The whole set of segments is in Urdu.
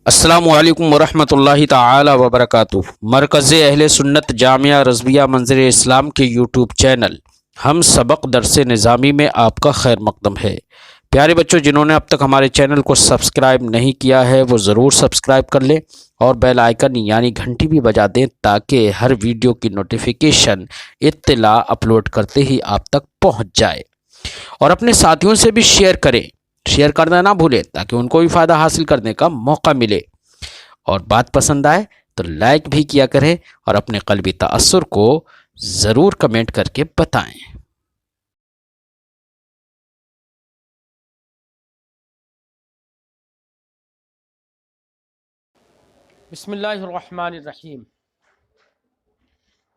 السلام علیکم ورحمۃ اللہ تعالی وبرکاتہ۔ مرکز اہل سنت جامعہ رضویہ منظر اسلام کے یوٹیوب چینل ہم سبق درس نظامی میں آپ کا خیر مقدم ہے۔ پیارے بچوں، جنہوں نے اب تک ہمارے چینل کو سبسکرائب نہیں کیا ہے وہ ضرور سبسکرائب کر لیں اور بیل آئیکن یعنی گھنٹی بھی بجا دیں تاکہ ہر ویڈیو کی نوٹیفیکیشن اطلاع اپلوڈ کرتے ہی آپ تک پہنچ جائے، اور اپنے ساتھیوں سے بھی شیئر کریں۔ شیئر کرنا نہ بھولیں تاکہ ان کو بھی فائدہ حاصل کرنے کا موقع ملے، اور بات پسند آئے تو لائک بھی کیا کریں اور اپنے قلبی تاثر کو ضرور کمنٹ کر کے بتائیں۔ بسم اللہ الرحمن الرحیم۔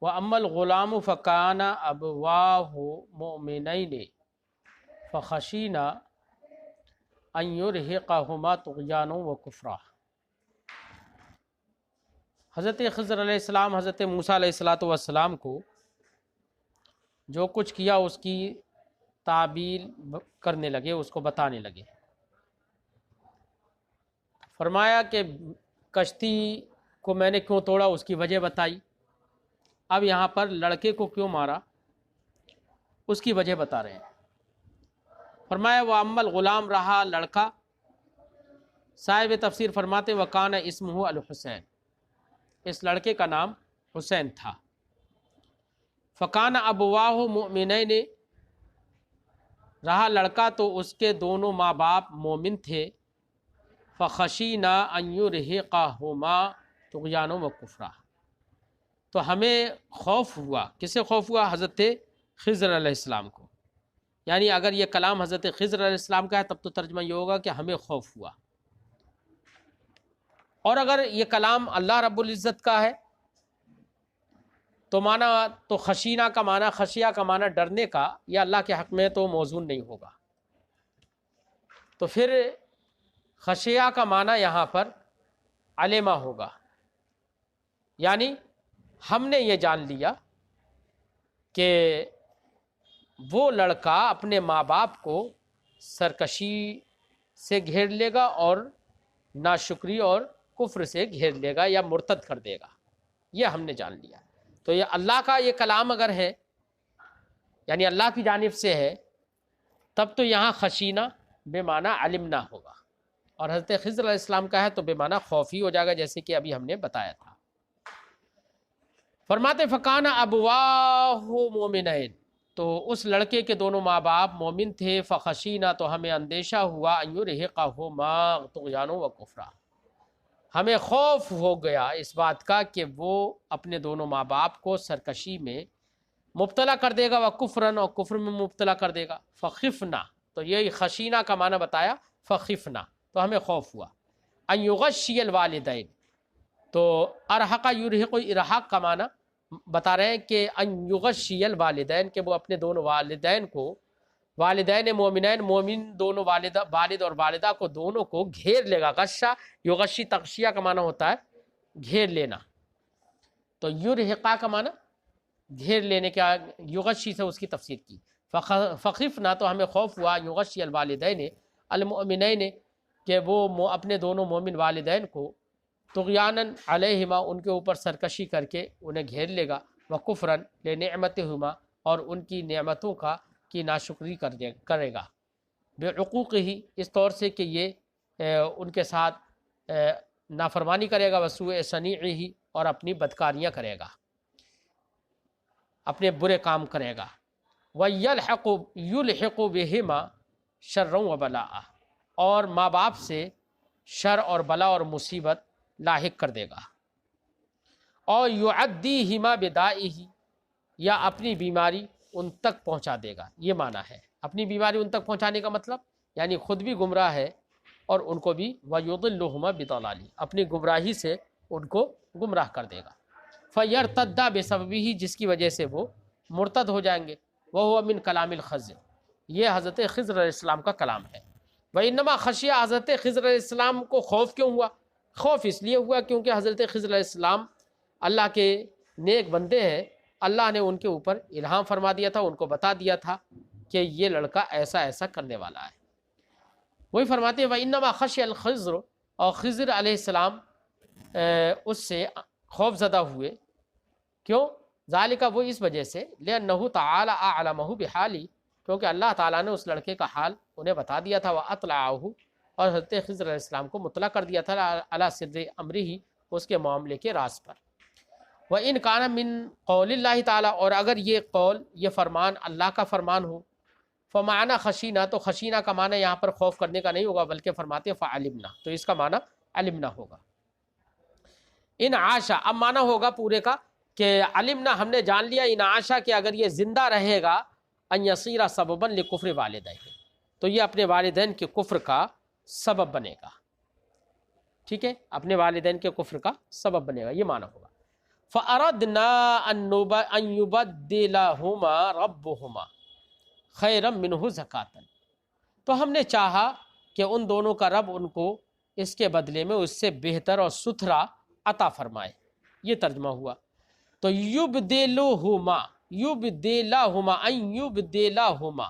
وَأَمَّا الْغُلَامُ فَكَانَ أَبْوَاهُ مُؤْمِنَيْنِ فَخَشِينَا أَن يُرْهِقَهُمَا طُغْيَانًا وَكُفْرًا۔ حضرت خضر علیہ السلام حضرت موسیٰ علیہ السلام کو جو کچھ کیا اس کی تعبیر کرنے لگے، اس کو بتانے لگے۔ فرمایا کہ کشتی کو میں نے کیوں توڑا، اس کی وجہ بتائی۔ اب یہاں پر لڑکے کو کیوں مارا اس کی وجہ بتا رہے ہیں۔ فرمایا وَأَمَّا الْغُلَام، رہا لڑکا، صاحب تفسیر فرماتے وَكَانَ اسمہ الحسین، اس لڑکے کا نام حسین تھا۔ فَكَانَ أَبْوَاهُ مُؤْمِنَيْنِ، رہا لڑکا تو اس کے دونوں ماں باپ مومن تھے۔ فَخَشِينَا أَن يُرْهِقَهُمَا طُغْيَانًا وَكُفْرًا، تو ہمیں خوف ہوا۔ کس سے خوف ہوا؟ حضرت خضر علیہ السلام کو۔ یعنی اگر یہ کلام حضرت خضر علیہ السلام کا ہے تب تو ترجمہ یہ ہوگا کہ ہمیں خوف ہوا، اور اگر یہ کلام اللہ رب العزت کا ہے تو معنی تو خشینہ کا معنی، خشیہ کا معنی ڈرنے کا، یہ اللہ کے حق میں تو موزون نہیں ہوگا۔ تو پھر خشیہ کا معنی یہاں پر علمہ ہوگا، یعنی ہم نے یہ جان لیا کہ وہ لڑکا اپنے ماں باپ کو سرکشی سے گھیر لے گا اور ناشکری اور کفر سے گھیر لے گا یا مرتد کر دے گا، یہ ہم نے جان لیا۔ تو یہ اللہ کا یہ کلام اگر ہے، یعنی اللہ کی جانب سے ہے، تب تو یہاں خشینہ بے معنی علمنا ہوگا، اور حضرت خضر علیہ السلام کا ہے تو بے معنی خوفی ہو جائے گا، جیسے کہ ابھی ہم نے بتایا تھا۔ فرماتے فَكَانَ أَبْوَاهُ مُؤْمِنَيْنِ، تو اس لڑکے کے دونوں ماں باپ مومن تھے۔ فَخَشِينَا، تو ہمیں اندیشہ ہوا، أَن يُرْهِقَهُمَا طُغْيَانًا وَكُفْرًا، ہمیں خوف ہو گیا اس بات کا کہ وہ اپنے دونوں ماں باپ کو سرکشی میں مبتلا کر دے گا، وَكُفْرًا، اور کفر میں مبتلا کر دے گا۔ فَخِفْنَا، تو یہی خشینہ کا معنی بتایا، فَخِفْنَا، تو ہمیں خوف ہوا۔ أَن يُغَشِّيَ الْوَالِدَيْنِ، تو ارحق یرحق، ارحاق کا معنی بتا رہے ہیں کہ ان یغشی الوالدین، کہ وہ اپنے دونوں والدین کو، والدین مومنین، مومن دونوں والد اور والدہ کو، دونوں کو گھیر لے گا۔ غشہ یغشی تغشیہ کا معنی ہوتا ہے گھیر لینا، تو یرحقا کا معنی گھیر لینے کا، یغشی سے اس کی تفسیر کی۔ فخفنا، تو ہمیں خوف ہوا، یغشی الوالدین المؤمنین، کہ وہ اپنے دونوں مومن والدین کو طغیاناً علیہما، ان کے اوپر سرکشی کر کے انہیں گھیر لے گا، وکفراً لنعمتہما، اور ان کی نعمتوں کی ناشکری کرے گا، بعقوق ہی، اس طور سے کہ یہ ان کے ساتھ نافرمانی کرے گا، وسوء صنیعہ، اور اپنی بدکاریاں کرے گا، اپنے برے کام کرے گا۔ یلحق بہما شرا وبلاء، اور ماں باپ سے شر اور بلا اور مصیبت لاحق کر دے گا۔ اور یعدیہما بدائہ، یا اپنی بیماری ان تک پہنچا دے گا، یہ معنی ہے۔ اپنی بیماری ان تک پہنچانے کا مطلب یعنی خود بھی گمراہ ہے اور ان کو بھی، ویضلہما بضلالہ، اپنی گمراہی سے ان کو گمراہ کر دے گا۔ فیرتدا بسببہ، جس کی وجہ سے وہ مرتد ہو جائیں گے۔ وہو من کلام الخضر، یہ حضرت خضر علیہ السلام کا کلام ہے۔ وانما خشیہ، حضرت خضر علیہ السلام کو خوف کیوں ہوا؟ خوف اس لیے ہوا کیونکہ حضرت خضر علیہ السلام اللہ کے نیک بندے ہیں، اللہ نے ان کے اوپر الہام فرما دیا تھا، ان کو بتا دیا تھا کہ یہ لڑکا ایسا ایسا کرنے والا ہے۔ وہی فرماتے ہیں وَإِنَّمَا خَشِيَ الْخِضْرُ، اور خضر علیہ السلام اس سے خوف زدہ ہوئے. کیوں؟ ذالک وہ اس وجہ سے لأنہ تعالی اعلمہ بحالی، کیونکہ اللہ تعالیٰ نے اس لڑکے کا حال انہیں بتا دیا تھا. وَأَطْلَعَهُ، اور حضرت خضر علیہ السلام کو مطلع کر دیا تھا علی سر امرہ، اس کے معاملے کے راز پر. وَإِنْ كَانَ مِنْ قول اللہ تعالیٰ، اور اگر یہ قول، یہ فرمان اللہ کا فرمان ہو، فمعنی خشینہ، تو خشینہ کا معنی یہاں پر خوف کرنے کا نہیں ہوگا، بلکہ فرماتے ہیں فعلمنا، تو اس کا معنی علمنا ہوگا. ان عاشا، اب معنی ہوگا پورے کا کہ علمنا، ہم نے جان لیا، ان عاشا کہ اگر یہ زندہ رہے گا، ان یصیر سببا لکفر والدیہ، تو یہ اپنے والدین کے کفر کا سبب بنے گا. ٹھیک ہے، اپنے والدین کے کفر کا سبب بنے گا، یہ معنی ہوگا. فَأَرَدْنَا أَن يُبَدِّلَهُمَا رَبُّهُمَا خَيْرًا مِّنْهُ زَكَاةً، تو ہم نے چاہا کہ ان دونوں کا رب ان کو اس کے بدلے میں اس سے بہتر اور ستھرا عطا فرمائے. یہ ترجمہ ہوا. تو یبدلہما، یبدلہما، ان یبدلہما،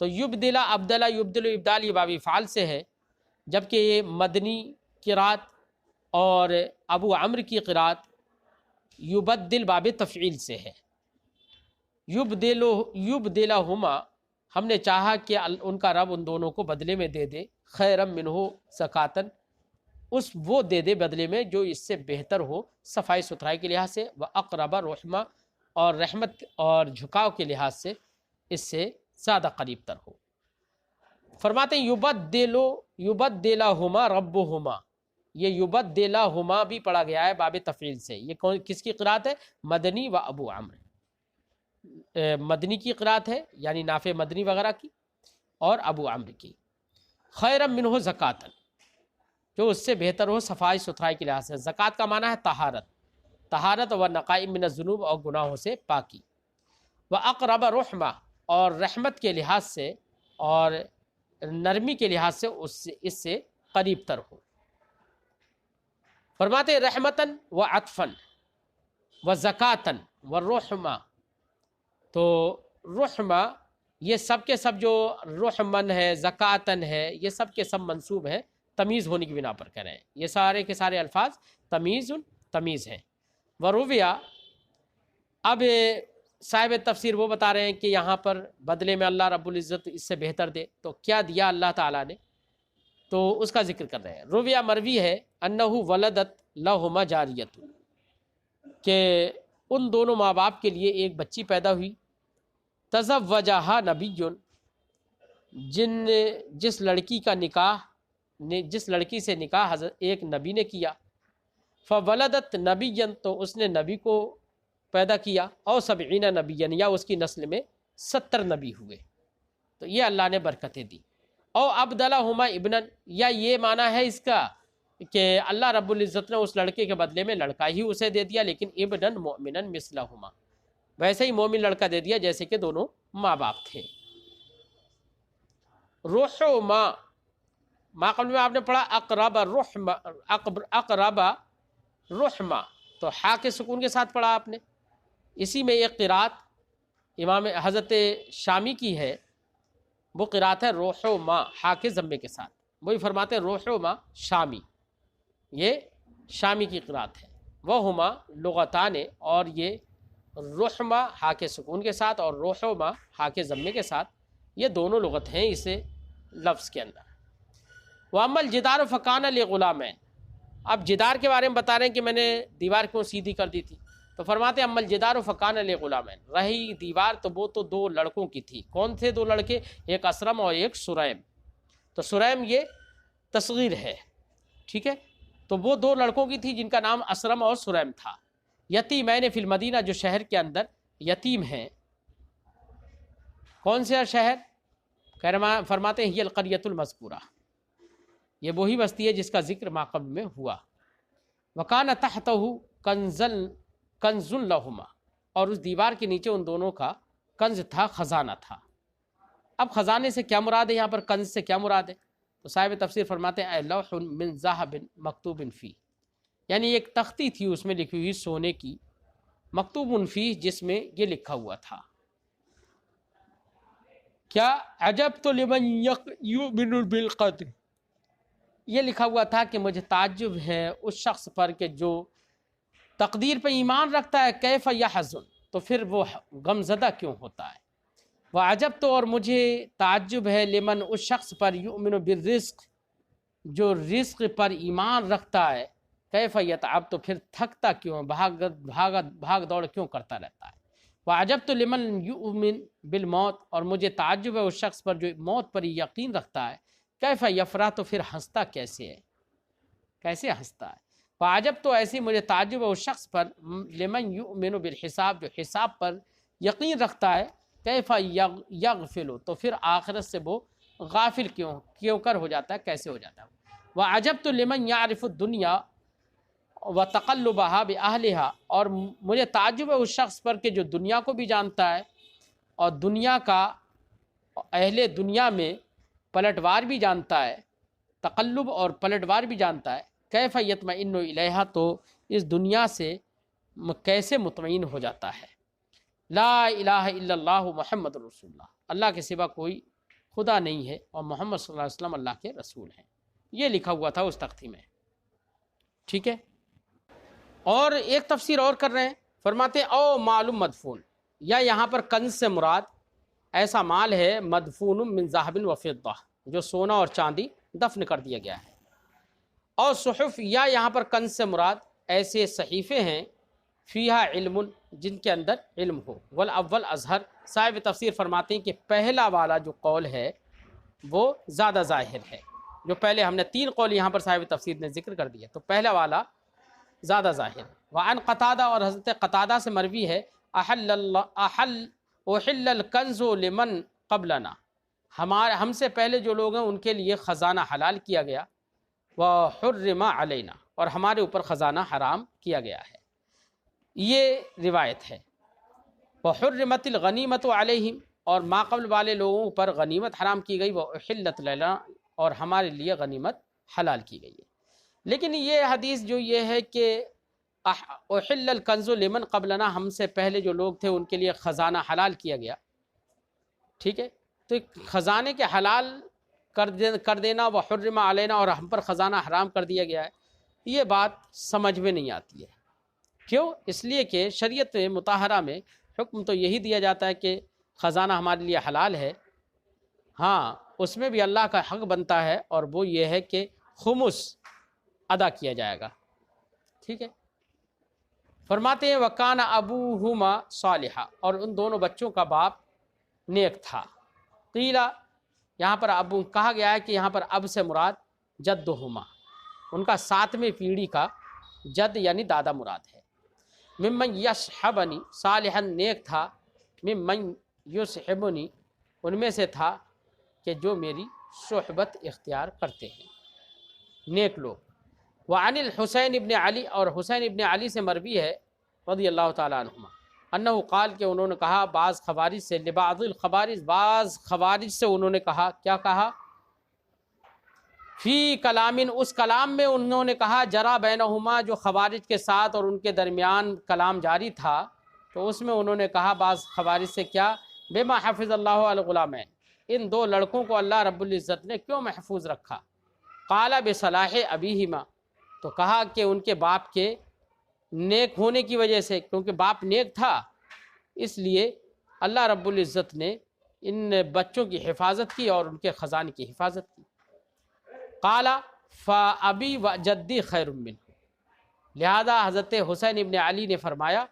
تو یبدلا، ابدلا، یبدل، ابدال، یہ باب افعال سے ہے، جبکہ یہ مدنی قرات اور ابو عمرو کی قرات یبدل باب تفعیل سے ہے. یبدلہما، ہم نے چاہا کہ ان کا رب ان دونوں کو بدلے میں دے دے، خیرا منہ زکاتن، اس وہ دے دے بدلے میں جو اس سے بہتر ہو صفائی ستھرائی کے لحاظ سے، واقرب رحمہ، اور رحمت اور جھکاؤ کے لحاظ سے اس سے زیادہ قریب تر ہو. فرماتے ہیں یبدلہما ربہما، یہ یبدلہما بھی پڑھا گیا ہے باب تفعیل سے. یہ کس کی قرات ہے؟ مدنی و ابو عمرو. مدنی کی قرات ہے یعنی نافع مدنی وغیرہ کی، اور ابو عمرو کی. خیرا منہ زکاتن، جو اس سے بہتر ہو صفائی ستھرائی کے لحاظ سے. زکوٰۃ کا معنی ہے طہارت، طہارت و نقاء من الذنوب، اور گناہوں سے پاکی. واقرب رحمہ، اور رحمت کے لحاظ سے اور نرمی کے لحاظ سے اس سے قریب تر ہو. فرماتے رحمتاً و عطفاً و زکاتاً و رحمہ، تو رحمہ یہ سب کے سب جو رحمن ہے، زکاتن ہے، یہ سب کے سب منصوب ہیں تمیز ہونے کی بنا پر کہہ رہے ہیں. یہ سارے کے سارے الفاظ تمیز ہیں. ورویہ، اب صاحب تفسیر وہ بتا رہے ہیں کہ یہاں پر بدلے میں اللہ رب العزت اس سے بہتر دے، تو کیا دیا اللہ تعالیٰ نے، تو اس کا ذکر کر رہے ہیں. رویہ مروی ہے انہ ولدت لہما جاریۃ، کہ ان دونوں ماں باپ کے لیے ایک بچی پیدا ہوئی. تزوجہا نبی، جس لڑکی سے نکاح حضرت ایک نبی نے کیا. فولدت نبیا، تو اس نے نبی کو پیدا کیا. او 70 نبیا، یا اس کی نسل میں 70 نبی ہوئے. تو یہ اللہ نے برکتیں دی. او ابدلہما ابنا، یا یہ معنی ہے اس کا کہ اللہ رب العزت نے اس لڑکے کے بدلے میں لڑکا ہی اسے دے دیا، لیکن ابنا مؤمنا مثلہما، ویسے ہی مومن لڑکا دے دیا جیسے کہ دونوں ماں باپ تھے. رحما، ما قبل میں آپ نے پڑھا اقرب رحمہ، اقرب رحمہ، تو ہا کے سکون کے ساتھ پڑھا آپ نے. اسی میں ایک قرات امام حضرت شامی کی ہے، وہ قرات ہے رحما ہا کے ضمے کے ساتھ. وہی فرماتے ہیں رحما شامی، یہ شامی کی قرات ہے. وہ لغتان، اور یہ رحمہ ہا کے سکون کے ساتھ اور رحما ہا کے ضمے کے ساتھ، یہ دونوں لغت ہیں اس لفظ کے اندر. وَأَمَّا الْجِدَارُ فَكَانَ لِغُلَامَيْنِ، اب جدار کے بارے میں بتا رہے ہیں کہ میں نے دیوار کیوں سیدھی کر دی تھی. تو فرماتے ہیں اما الجدار فکان لغلامین، رہی دیوار تو وہ تو 2 لڑکوں کی تھی. کون تھے 2 لڑکے؟ ایک اسرم اور ایک سریم. تو سریم یہ تصغیر ہے، ٹھیک ہے. تو وہ 2 لڑکوں کی تھی جن کا نام اسرم اور سریم تھا. یتیمین فی المدینہ، جو شہر کے اندر یتیم ہیں. کون سے شہر؟ فرماتے ہیں ہی القریۃ المذکورہ، یہ وہی بستی ہے جس کا ذکر ما قبل میں ہوا. وکان تحتہ کنز لہما، اور اس دیوار کے نیچے ان دونوں کا کنز تھا، خزانہ تھا. اب خزانے سے کیا مراد ہے، یہاں پر کنز سے کیا مراد ہے؟ تو صاحب تفسیر فرماتے ہیں لوح من ذہب مکتوب فی، یعنی ایک تختی تھی اس میں لکھی ہوئی سونے کی، مکتوب فی، جس میں یہ لکھا ہوا تھا کیا؟ عجبت لمن یؤمن بالقدر، یہ لکھا ہوا تھا کہ مجھے تعجب ہے اس شخص پر کہ جو تقدیر پہ ایمان رکھتا ہے، کیف یحزن، تو پھر وہ غم زدہ کیوں ہوتا ہے۔ وعجب، تو اور مجھے تعجب ہے لمن، اس شخص پر، یؤمن بالرزق، جو رزق پر ایمان رکھتا ہے، کیف یتعب، تو پھر تھکتا کیوں، بھاگ دوڑ کیوں کرتا رہتا ہے۔ وعجب تو لمن یؤمن بالموت، اور مجھے تعجب ہے اس شخص پر جو موت پر یقین رکھتا ہے، کیف یفرح، تو پھر ہنستا کیسے ہے، کیسے ہنستا ہے۔ وعجب، تو ایسی مجھے تعجب ہے اس شخص پر، لمن یؤمن بالحساب، جو حساب پر یقین رکھتا ہے، کیف یغفل، تو پھر آخرت سے وہ غافل کیوں کر ہو جاتا ہے، کیسے ہو جاتا ہے۔ وعجب تو لمن یعرف الدنیا وتقلبها باہلها، اور مجھے تعجب ہے اس شخص پر کہ جو دنیا کو بھی جانتا ہے اور دنیا کا، اہل دنیا میں پلٹوار بھی جانتا ہے، تقلب اور پلٹوار بھی جانتا ہے، کیف یطمئن الیہا، تو اس دنیا سے کیسے مطمئن ہو جاتا ہے۔ لا الہ الا اللہ محمد رسول اللہ، اللہ کے سوا کوئی خدا نہیں ہے اور محمد صلی اللہ علیہ وسلم اللہ کے رسول ہیں۔ یہ لکھا ہوا تھا اس تختی میں، ٹھیک ہے۔ اور ایک تفسیر اور کر رہے ہیں، فرماتے ہیں او معلوم مدفون، یا یہاں پر کنز سے مراد ایسا مال ہے، مدفون من ذهب و فضہ، جو سونا اور چاندی دفن کر دیا گیا ہے۔ اور صحف، یا یہاں پر کنز سے مراد ایسے صحیفے ہیں، فیہا علم، جن کے اندر علم ہو، والاول اظہر، صاحب تفسیر فرماتے ہیں کہ پہلا والا جو قول ہے وہ زیادہ ظاہر ہے۔ جو پہلے ہم نے 3 قول یہاں پر صاحب تفسیر نے ذکر کر دیا، تو پہلا والا زیادہ ظاہر ہے۔ وعن قتادہ، اور حضرت قتادہ سے مروی ہے، احل الکنز لمن قبلنا، ہم سے پہلے جو لوگ ہیں ان کے لیے خزانہ حلال کیا گیا، وحرم علینا، اور ہمارے اوپر خزانہ حرام کیا گیا ہے۔ یہ روایت ہے۔ وحرمت الغنیمت علیہم، اور ما قبل والے لوگوں پر غنیمت حرام کی گئی، وحلت لنا، اور ہمارے لیے غنیمت حلال کی گئی ہے۔ لیکن یہ حدیث جو یہ ہے کہ احل الکنز لمن قبلنا، ہم سے پہلے جو لوگ تھے ان کے لیے خزانہ حلال کیا گیا، ٹھیک ہے، تو خزانے کے حلال کر دینا، وحرم علینا، اور ہم پر خزانہ حرام کر دیا گیا ہے، یہ بات سمجھ میں نہیں آتی ہے۔ کیوں؟ اس لیے کہ شریعت مطہرہ میں حکم تو یہی دیا جاتا ہے کہ خزانہ ہمارے لیے حلال ہے، ہاں اس میں بھی اللہ کا حق بنتا ہے، اور وہ یہ ہے کہ خمس ادا کیا جائے گا، ٹھیک ہے۔ فرماتے ہیں وکان ابوہما صالحا، اور ان دونوں بچوں کا باپ نیک تھا۔ قیلا، یہاں پر ابو کہا گیا ہے کہ یہاں پر اب سے مراد جدہما، ان کا 7ویں پیڑھی کا جد یعنی دادا مراد ہے۔ ممن یصحبنی، صالحا نیک تھا، ممن یصحبنی، ان میں سے تھا کہ جو میری صحبت اختیار کرتے ہیں، نیک لوگ۔ وعن الحسین ابن علی، اور حسین ابن علی سے مروی ہے رضی اللہ تعالیٰ عنہما، انہو قال، کہ انہوں نے کہا بعض خوارج سے، لبعض الخوارج، بعض خوارج سے انہوں نے کہا، کیا کہا؟ فی کلام، اس کلام میں انہوں نے کہا، جرا بینہما، جو خوارج کے ساتھ اور ان کے درمیان کلام جاری تھا، تو اس میں انہوں نے کہا بعض خوارج سے، کیا؟ بما حفظ اللہ الغلامین، ان 2 لڑکوں کو اللہ رب العزت نے کیوں محفوظ رکھا؟ قال بصلاح ابیہما، تو کہا کہ ان کے باپ کے نیک ہونے کی وجہ سے، کیونکہ باپ نیک تھا اس لیے اللہ رب العزت نے ان بچوں کی حفاظت کی اور ان کے خزانے کی حفاظت کی۔ قال فابی و جدی خیر منہ، لہذا حضرت حسین ابن علی نے فرمایا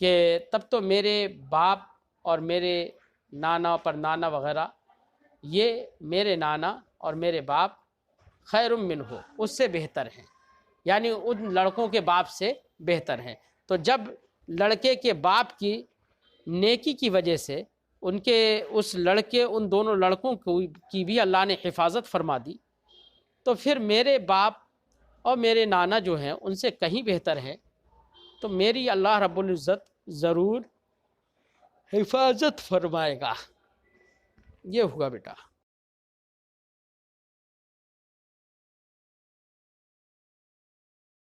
کہ تب تو میرے باپ اور میرے نانا پر نانا وغیرہ، یہ میرے نانا اور میرے باپ خیر منہ، اس سے بہتر ہیں، یعنی ان لڑکوں کے باپ سے بہتر ہیں۔ تو جب لڑکے کے باپ کی نیکی کی وجہ سے ان کے اس لڑکے، ان دونوں لڑکوں کی بھی اللہ نے حفاظت فرما دی، تو پھر میرے باپ اور میرے نانا جو ہیں ان سے کہیں بہتر ہیں، تو میری اللہ رب العزت ضرور حفاظت فرمائے گا۔ یہ ہوا بیٹا۔